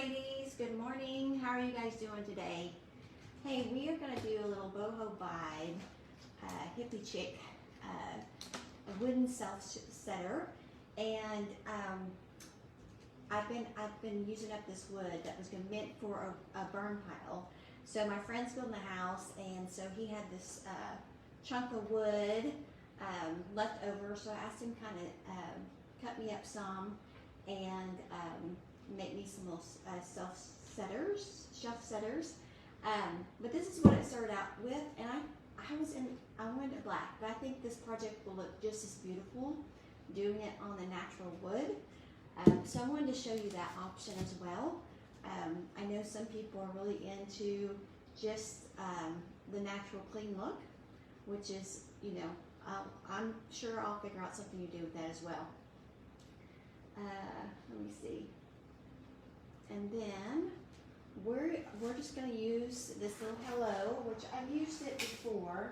ladies, good morning. How are you guys doing today? Hey, we are going to do a little boho vibe, hippie chick, a wooden self-setter, and I've been using up this wood that was meant for a burn pile. So my friend's building a house, and so he had this chunk of wood left over. So I asked him kind of cut me up some and make me some little shelf setters. But this is what it started out with, and I went to black, but I think this project will look just as beautiful doing it on the natural wood. So I wanted to show you that option as well. I know some people are really into just the natural clean look, which is, you know, I'm sure I'll figure out something to do with that as well. Let me see. And then we're just going to use this little hello, which I've used it before.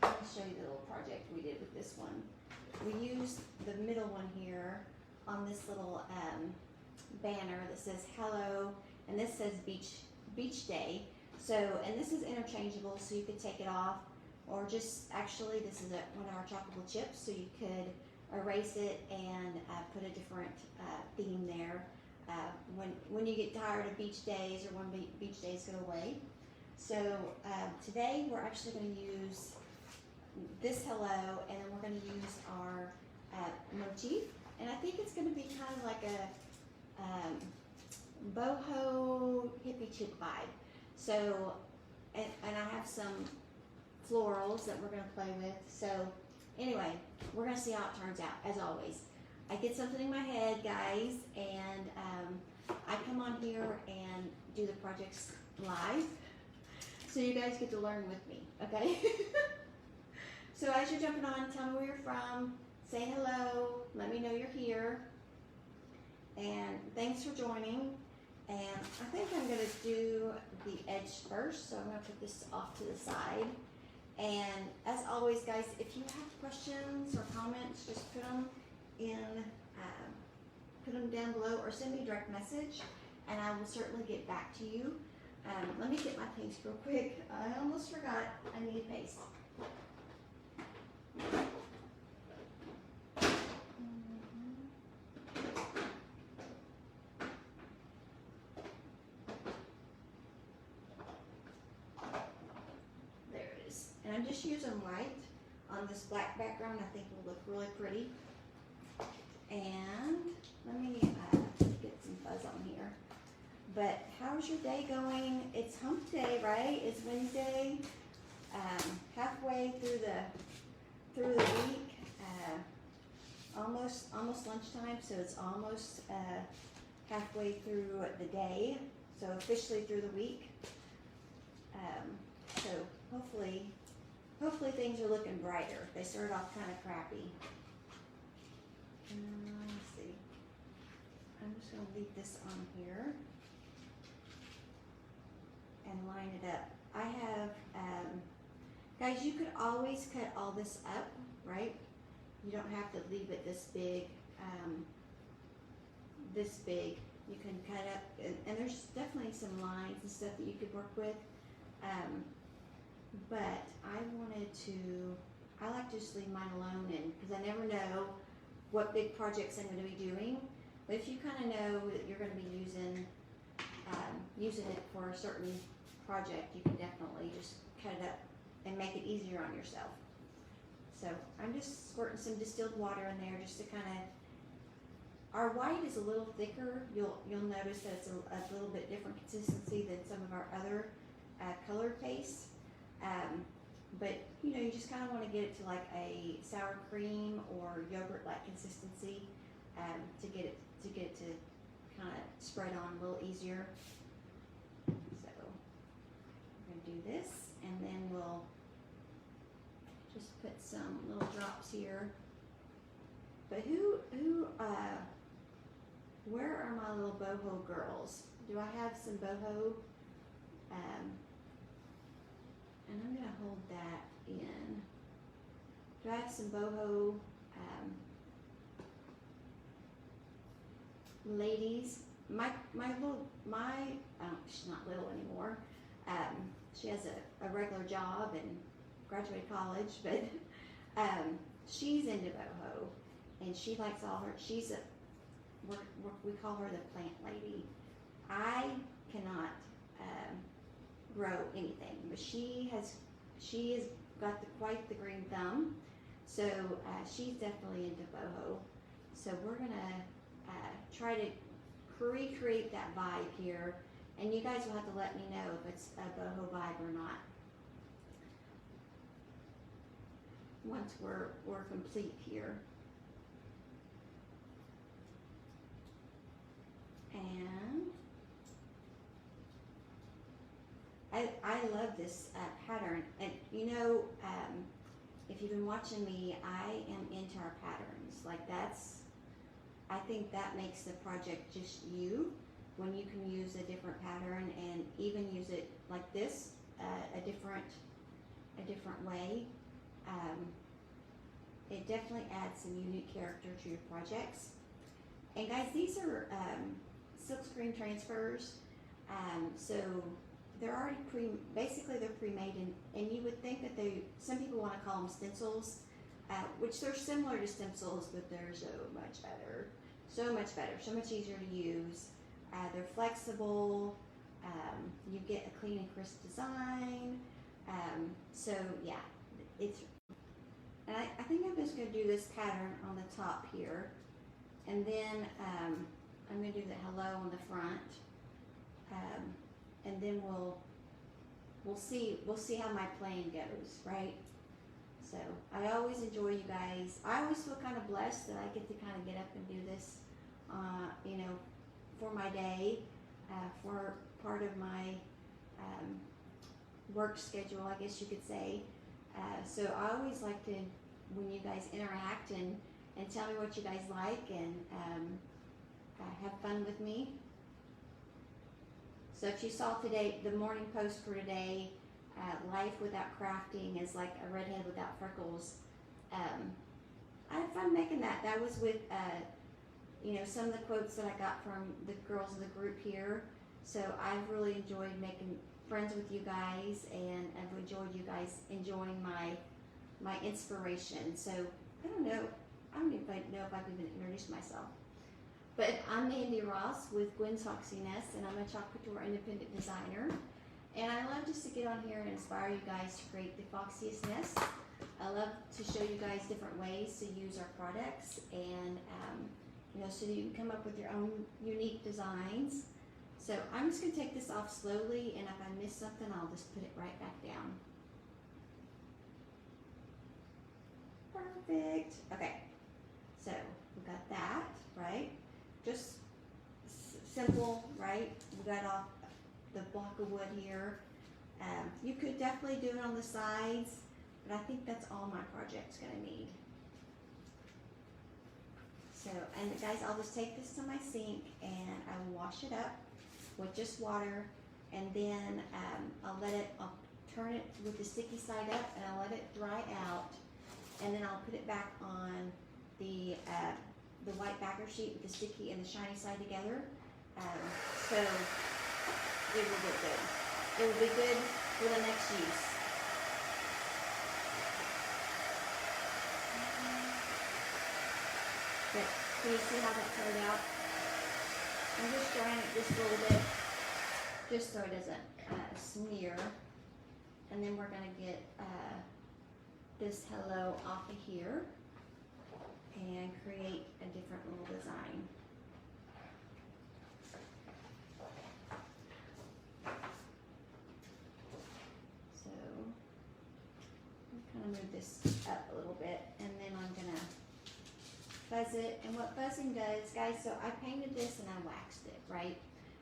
Let me show you the little project we did with this one. We used the middle one here on this little banner that says hello, and this says beach day. So, and this is interchangeable, so you could take it off, or just, actually this is one of our chocolate chips, so you could erase it and put a different theme there when you get tired of beach days, or when beach days go away. So today we're actually going to use this hello, and then we're going to use our motif, and I think it's going to be kind of like a boho hippie chick vibe. So, and I have some florals that we're going to play with. So anyway, we're going to see how it turns out, as always. I get something in my head, guys, and I come on here and do the projects live, so you guys get to learn with me, okay? So as you're jumping on, tell me where you're from, say hello, let me know you're here, and thanks for joining. And I think I'm going to do the edge first, so I'm going to put this off to the side. And as always, guys, if you have questions or comments, just put them down below, or send me a direct message, and I will certainly get back to you. Let me get my paste real quick. I almost forgot I need paste. There it is. And I'm just using white on this black background. I think it will look really pretty. And let me get some fuzz on here. But how's your day going? It's hump day, right? It's Wednesday, halfway through the week, almost lunchtime. So it's almost halfway through the day. So officially through the week. So hopefully things are looking brighter. They started off kind of crappy. Let's see. I'm just going to leave this on here and line it up. I have, guys, you could always cut all this up, right? You don't have to leave it this big. You can cut up, and there's definitely some lines and stuff that you could work with. But I like to just leave mine alone, and because I never know what big projects I'm going to be doing. But if you kind of know that you're going to be using it for a certain project, you can definitely just cut it up and make it easier on yourself. So I'm just squirting some distilled water in there just to kind of. Our white is a little thicker. You'll notice that it's a little bit different consistency than some of our other colored pastes. But you know, you just kind of want to get it to like a sour cream or yogurt-like consistency to get it to kind of spread on a little easier. So we're gonna do this, and then we'll just put some little drops here. But where are my little boho girls? Do I have some boho? And I'm going to hold that in. Do I have some boho ladies she's not little anymore. She has a regular job and graduated college, but she's into boho, and she likes all her. We call her the plant lady. I cannot grow anything, but she has got quite the green thumb, so she's definitely into boho. So we're gonna try to recreate that vibe here, and you guys will have to let me know if it's a boho vibe or not once we're complete here. And I love this pattern, and you know, if you've been watching me, I am into our patterns. Like I think that makes the project just you, when you can use a different pattern and even use it like this, a different way. It definitely adds some unique character to your projects. And guys, these are silkscreen transfers, so they're already basically they're pre-made, and you would think that some people want to call them stencils, which they're similar to stencils, but they're so much better, so much easier to use. They're flexible, you get a clean and crisp design, so yeah, and I think I'm just going to do this pattern on the top here, and then I'm going to do the hello on the front, and then we'll see how my plan goes, right? So I always enjoy you guys. I always feel kind of blessed that I get to kind of get up and do this, you know, for my day, for part of my work schedule, I guess you could say. So I always like to, when you guys interact and tell me what you guys like, and have fun with me. So if you saw today, the morning post for today, life without crafting is like a redhead without freckles. I had fun making that. That was with, you know, some of the quotes that I got from the girls in the group here. So I've really enjoyed making friends with you guys, and I've enjoyed you guys enjoying my inspiration. So I don't even know if I've even introduced myself. But I'm Mandy Ross with Gwen's Foxiness, and I'm a Chalk Couture independent designer. And I love just to get on here and inspire you guys to create the foxiest nest. I love to show you guys different ways to use our products, and you know, so that you can come up with your own unique designs. So I'm just going to take this off slowly, and if I miss something, I'll just put it right back down. Perfect. Okay, so we got that, right? Just simple, right? We got off the block of wood here. You could definitely do it on the sides, but I think that's all my project's going to need. So, and guys, I'll just take this to my sink, and I will wash it up with just water, and then I'll turn it with the sticky side up, and I'll let it dry out, and then I'll put it back on the white backer sheet with the sticky and the shiny side together. So it will get good. It will be good for the next use. But can you see how that turned out? I'm just drying it just a little bit, just so it doesn't smear. And then we're going to get this hello off of here and create a different little design. So I'm kind of move this up a little bit, and then I'm going to fuzz it. And what fuzzing does, guys, so I painted this and I waxed it, right?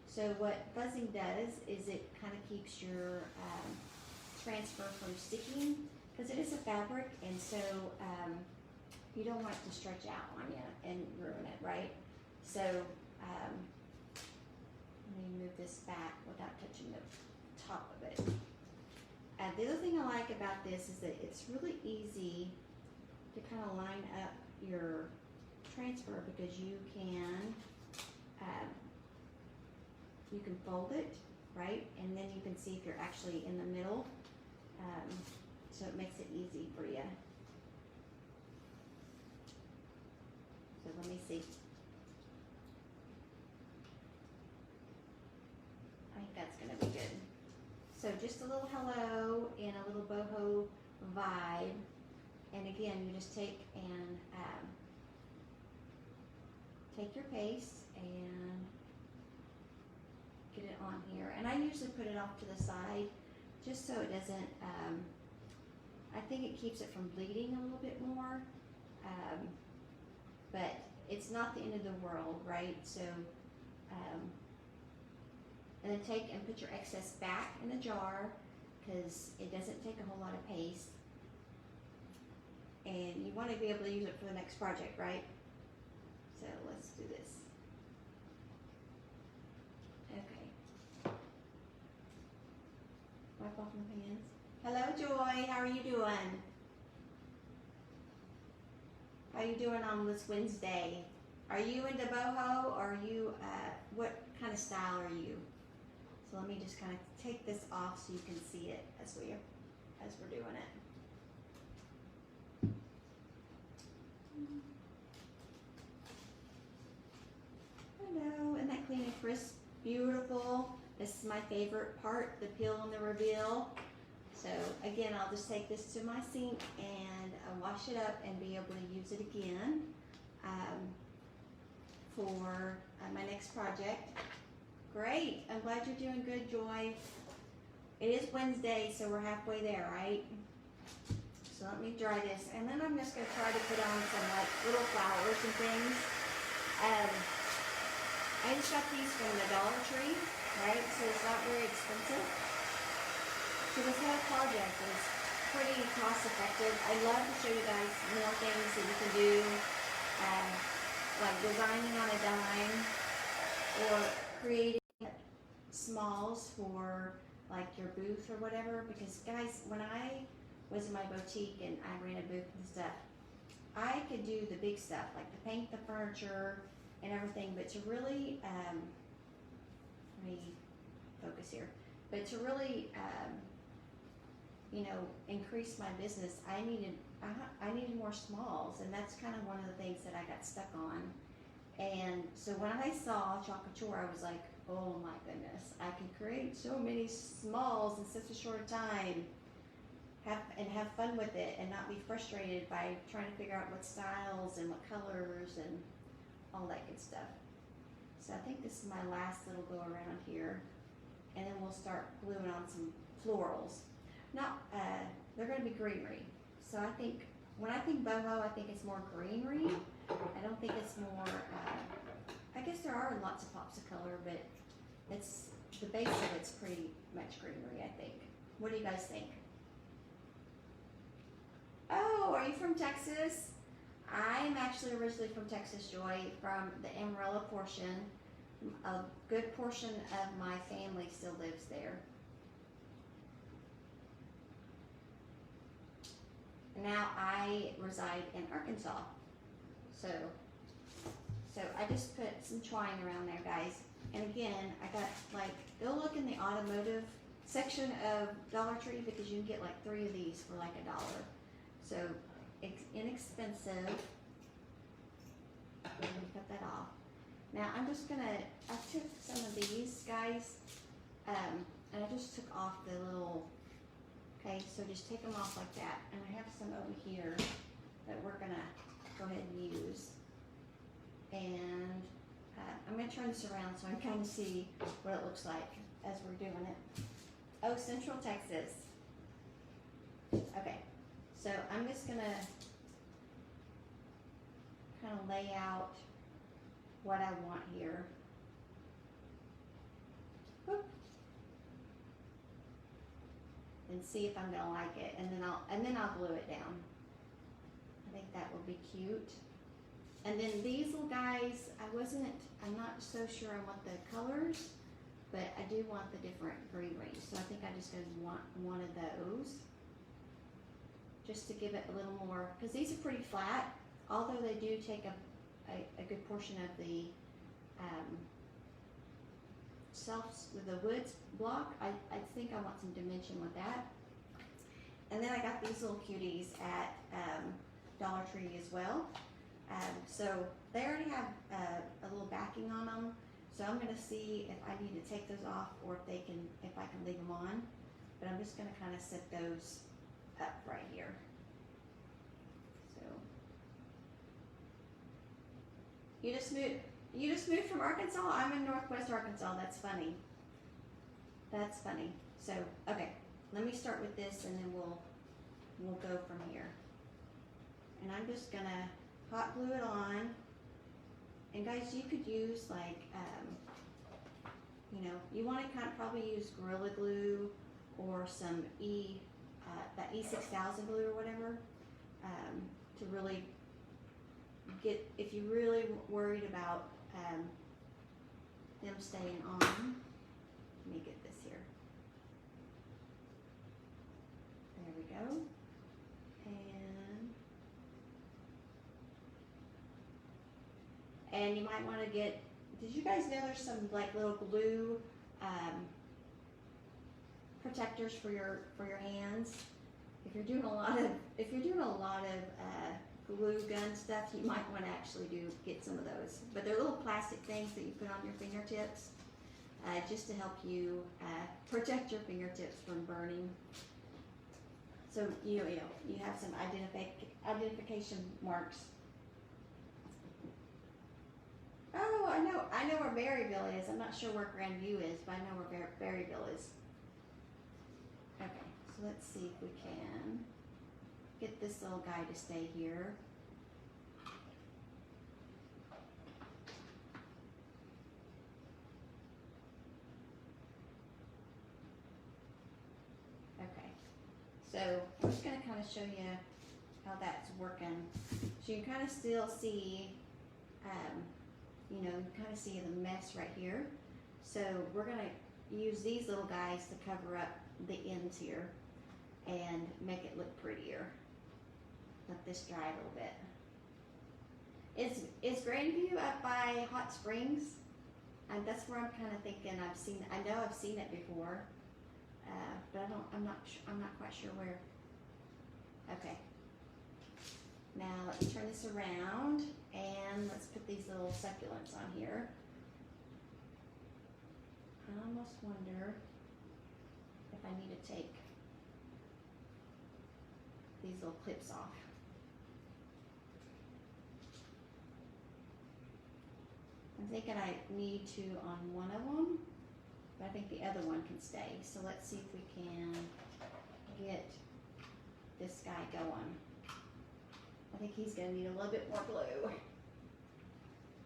So what fuzzing does is it kind of keeps your transfer from sticking, because it is a fabric, and so you don't want it to stretch out on you and ruin it, right? So let me move this back without touching the top of it. The other thing I like about this is that it's really easy to kind of line up your transfer, because you can you can fold it, right? And then you can see if you're actually in the middle. So it makes it easy for you. So let me see. I think that's gonna be good. So just a little hello and a little boho vibe. And again, you just take and take your paste and get it on here. And I usually put it off to the side just so it doesn't, I think it keeps it from bleeding a little bit more. But it's not the end of the world, right? So, and then take and put your excess back in the jar because it doesn't take a whole lot of paste. And you want to be able to use it for the next project, right? So let's do this. Okay. Wipe off my hands. Hello, Joy. How are you doing? How are you doing on this Wednesday? Are you into boho or are you, what kind of style are you? So let me just kind of take this off so you can see it as we're doing it. Hello, isn't that clean and crisp? Beautiful. This is my favorite part, the peel and the reveal. So again, I'll just take this to my sink and wash it up and be able to use it again for my next project. Great, I'm glad you're doing good, Joy. It is Wednesday, so we're halfway there, right? So let me dry this, and then I'm just gonna try to put on some like little flowers and things. I just got these from the Dollar Tree, right? So it's not very expensive. So this whole project is pretty cost effective. I love to show you guys more things that you can do, like designing on a dime or creating smalls for like your booth or whatever. Because guys, when I was in my boutique and I ran a booth and stuff, I could do the big stuff like to paint the furniture and everything, but to really, let me focus here, but to really, you know, increase my business, I needed more smalls, and that's kind of one of the things that I got stuck on. And so when I saw Chalk Couture, I was like, oh my goodness, I can create so many smalls in such a short time, have fun with it, and not be frustrated by trying to figure out what styles and what colors and all that good stuff. So I think this is my last little go around here, and then we'll start gluing on some florals. Not, they're going to be greenery. So I think, when I think boho, I think it's more greenery. I don't think it's more, I guess there are lots of pops of color, but it's, the base of it's pretty much greenery, I think. What do you guys think? Oh, are you from Texas? I'm actually originally from Texas, Joy, from the Amarillo portion. A good portion of my family still lives there. Now I reside in Arkansas. So I just put some twine around there, guys. And again, I got like, go look in the automotive section of Dollar Tree because you can get like 3 of these for like $1. So it's inexpensive. I'm gonna cut that off. Now I'm just gonna, I took some of these guys, and I just took off the little, okay, so just take them off like that. And I have some over here that we're gonna go ahead and use. And I'm gonna turn this around so I can kind of see what it looks like as we're doing it. Oh, Central Texas. Okay, so I'm just gonna kind of lay out what I want here. Whoop. And see if I'm gonna like it, and then I'll glue it down. I think that will be cute. And then these little guys, I'm not so sure I want the colors, but I do want the different greenery. So I think I just gonna want one of those, just to give it a little more, because these are pretty flat, although they do take a good portion of the with the wood block. I think I want some dimension with that. And then I got these little cuties at Dollar Tree as well. So they already have a little backing on them. So I'm gonna see if I need to take those off or if I can leave them on. But I'm just gonna kind of set those up right here. So you just moved from Arkansas? I'm in Northwest Arkansas. That's funny. That's funny. So okay, let me start with this and then we'll go from here. And I'm just gonna hot glue it on. And guys, you could use like, you know, you want to kind of probably use Gorilla Glue or some that E6000 glue or whatever, to really get, if you're really worried about them staying on. Let me get this here. There we go. And you might want to get, did you guys know there's some like little glue protectors for your hands? If you're doing a lot of glue gun stuff, you might want to actually get some of those. But they're little plastic things that you put on your fingertips, just to help you protect your fingertips from burning. So you have some identification marks. Oh, I know where Berryville is. I'm not sure where Grandview is, but I know where Berryville is. Okay, so let's see if we can get this little guy to stay here. Okay, so I'm just going to kind of show you how that's working. So you can kind of still see, you know, kind of see the mess right here. So we're going to use these little guys to cover up the ends here and make it look prettier. Let this dry a little bit. Is Grandview up by Hot Springs? And that's where I'm kind of thinking I know I've seen it before, but I'm not quite sure where. Okay. Now let's turn this around and let's put these little succulents on here. I almost wonder if I need to take these little clips off. I'm thinking I need to on one of them, but I think the other one can stay. So let's see if we can get this guy going. I think he's going to need a little bit more glue.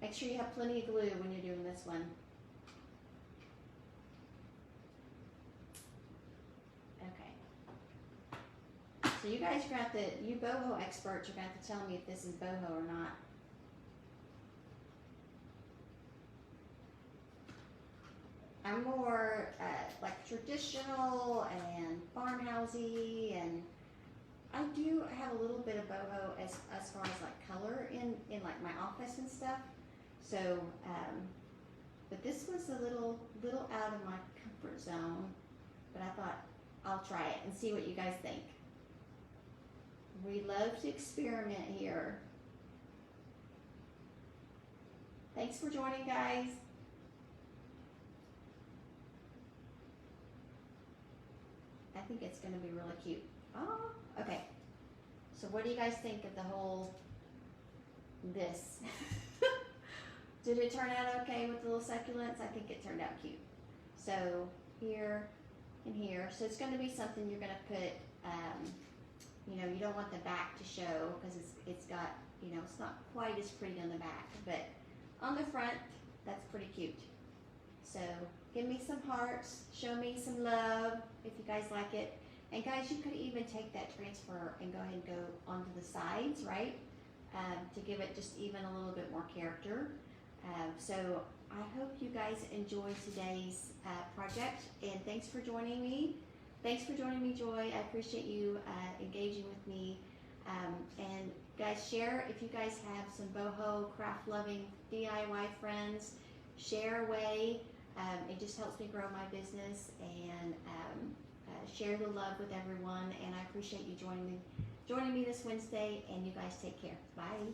Make sure you have plenty of glue when you're doing this one. Okay. So you guys are going to have to, you boho experts are going to have to tell me if this is boho or not. I'm more like traditional and farmhousey, and I do have a little bit of boho as far as like color in like my office and stuff. So, but this was a little out of my comfort zone, but I thought I'll try it and see what you guys think. We love to experiment here. Thanks for joining, guys. I think it's going to be really cute. Oh, okay. So what do you guys think of the whole this? Did it turn out okay with the little succulents? I think it turned out cute. So here and here. So it's going to be something you're going to put, you know, you don't want the back to show because it's got, you know, it's not quite as pretty on the back. But on the front, that's pretty cute. So give me some hearts. Show me some love if you guys like it. And guys, you could even take that transfer and go ahead and go onto the sides, right? To give it just even a little bit more character. So I hope you guys enjoy today's project, and thanks for joining me. Thanks for joining me, Joy. I appreciate you engaging with me. And guys, share if you guys have some boho craft loving DIY friends. Share away. It just helps me grow my business and share the love with everyone. And I appreciate you joining me this Wednesday. And you guys take care. Bye.